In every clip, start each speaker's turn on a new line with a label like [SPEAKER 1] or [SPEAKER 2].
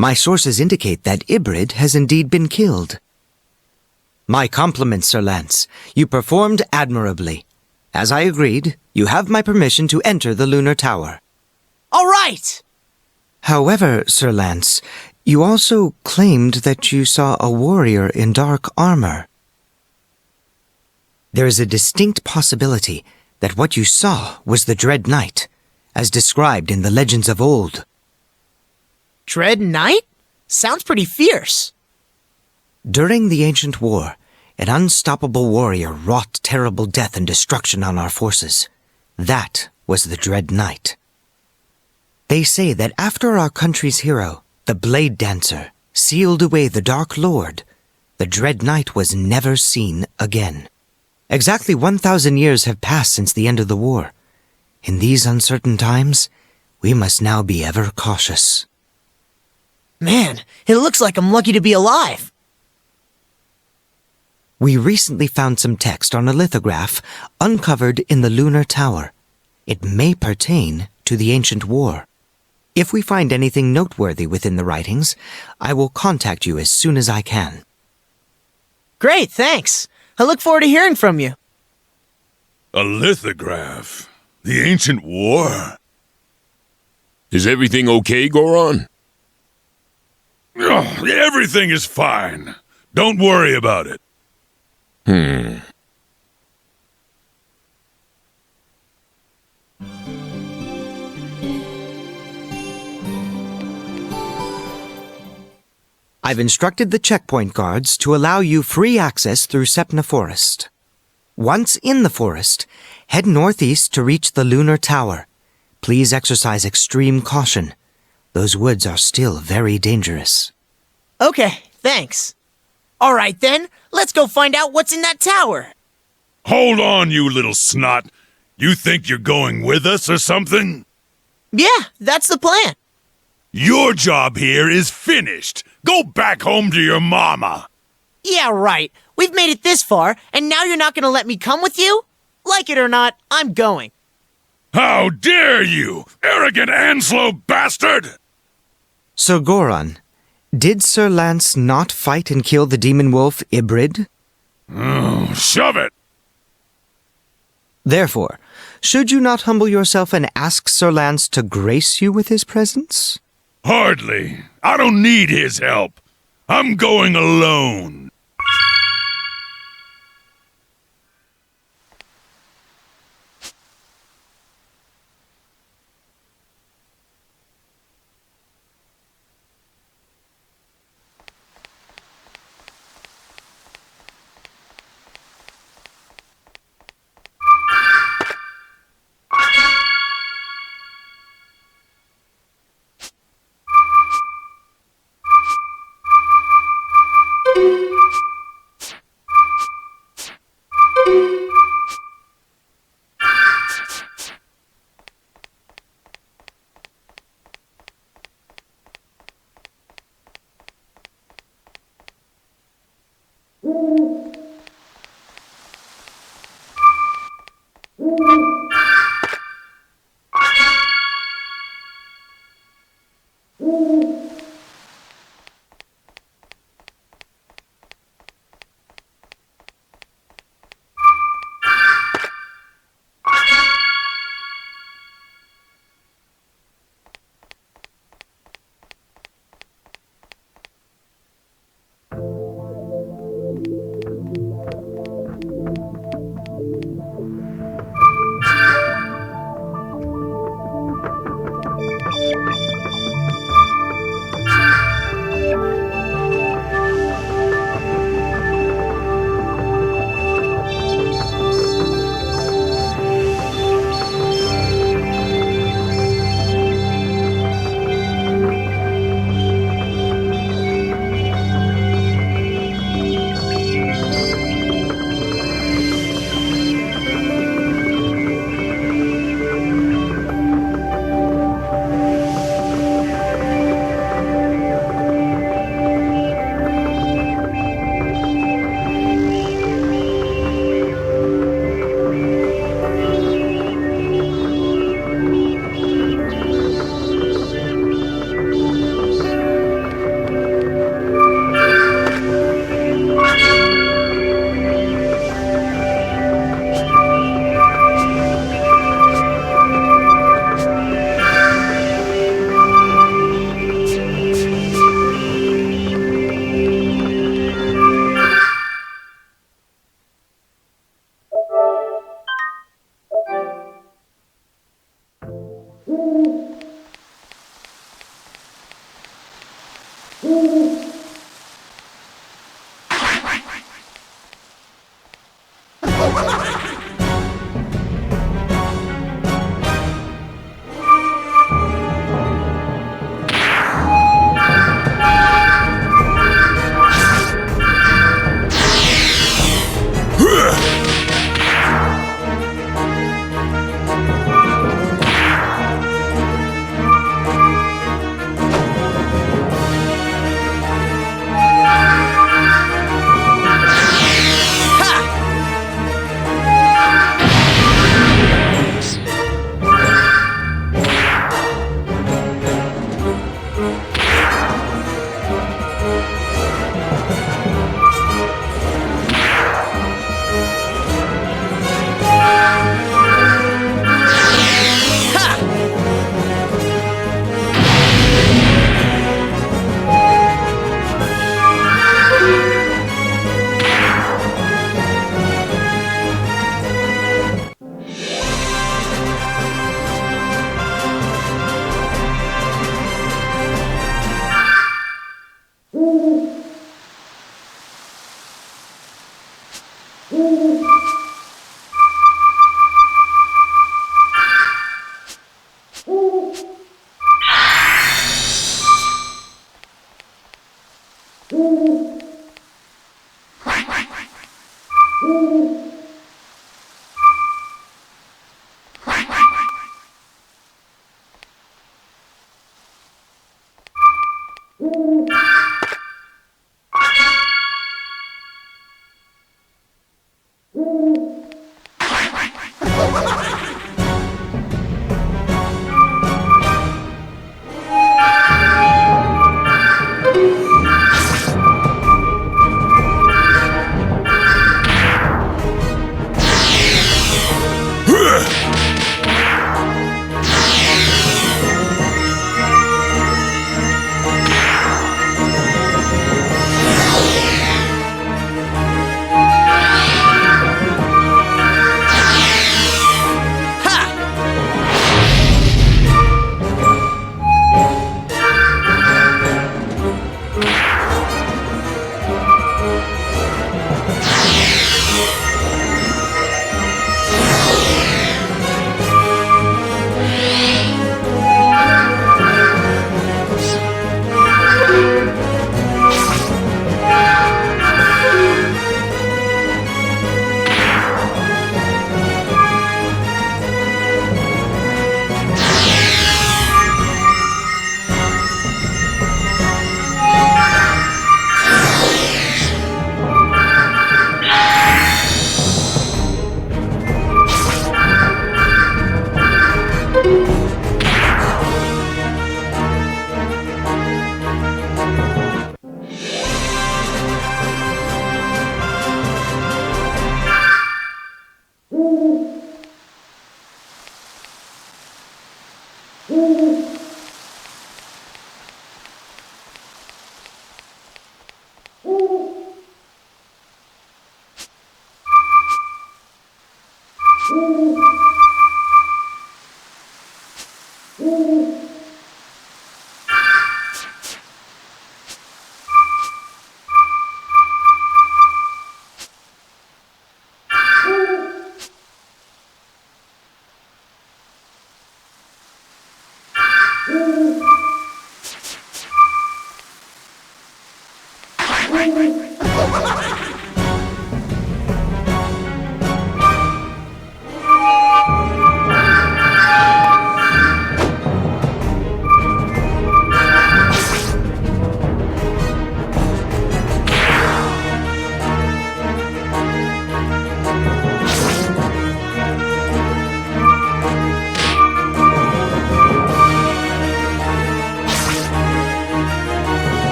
[SPEAKER 1] My sources indicate that Ibrid has indeed been killed. My compliments, Sir Lance. You performed admirably. As I agreed, you have my permission to enter the Lunar Tower.
[SPEAKER 2] All right!
[SPEAKER 1] However, Sir Lance, you also claimed that you saw a warrior in dark armor. There is a distinct possibility that what you saw was the Dread Knight, as described in the legends of old.
[SPEAKER 2] Dread Knight? Sounds pretty fierce.
[SPEAKER 1] During the ancient war, an unstoppable warrior wrought terrible death and destruction on our forces. That was the Dread Knight. They say that after our country's hero, the Blade Dancer, sealed away the Dark Lord, the Dread Knight was never seen again. Exactly 1,000 years have passed since the end of the war. In these uncertain times, we must now be ever cautious.
[SPEAKER 2] Man, it looks like I'm lucky to be alive.
[SPEAKER 1] We recently found some text on a lithograph uncovered in the Lunar Tower. It may pertain to the ancient war. If we find anything noteworthy within the writings, I will contact you as soon as I can.
[SPEAKER 2] Great, thanks. I look forward to hearing from you.
[SPEAKER 3] A lithograph? The ancient war?
[SPEAKER 4] Is everything okay, Goron?
[SPEAKER 3] Oh, everything is fine. Don't worry about it.
[SPEAKER 1] I've instructed the checkpoint guards to allow you free access through Sepna Forest. Once in the forest, head northeast to reach the Lunar Tower. Please exercise extreme caution. Those woods are still very dangerous.
[SPEAKER 2] Okay, thanks. All right then, let's go find out what's in that tower.
[SPEAKER 3] Hold on, you little snot. You think you're going with us or something?
[SPEAKER 2] Yeah, that's the plan.
[SPEAKER 3] Your job here is finished. Go back home to your mama.
[SPEAKER 2] Yeah, right. We've made it this far, and now you're not gonna let me come with you? Like it or not, I'm going.
[SPEAKER 3] How dare you, arrogant Anslow bastard!
[SPEAKER 1] Sir Goron, did Sir Lance not fight and kill the demon wolf Ibrid?
[SPEAKER 3] Oh, shove it!
[SPEAKER 1] Therefore, should you not humble yourself and ask Sir Lance to grace you with his presence?
[SPEAKER 3] Hardly. I don't need his help. I'm going alone.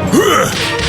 [SPEAKER 3] Huh!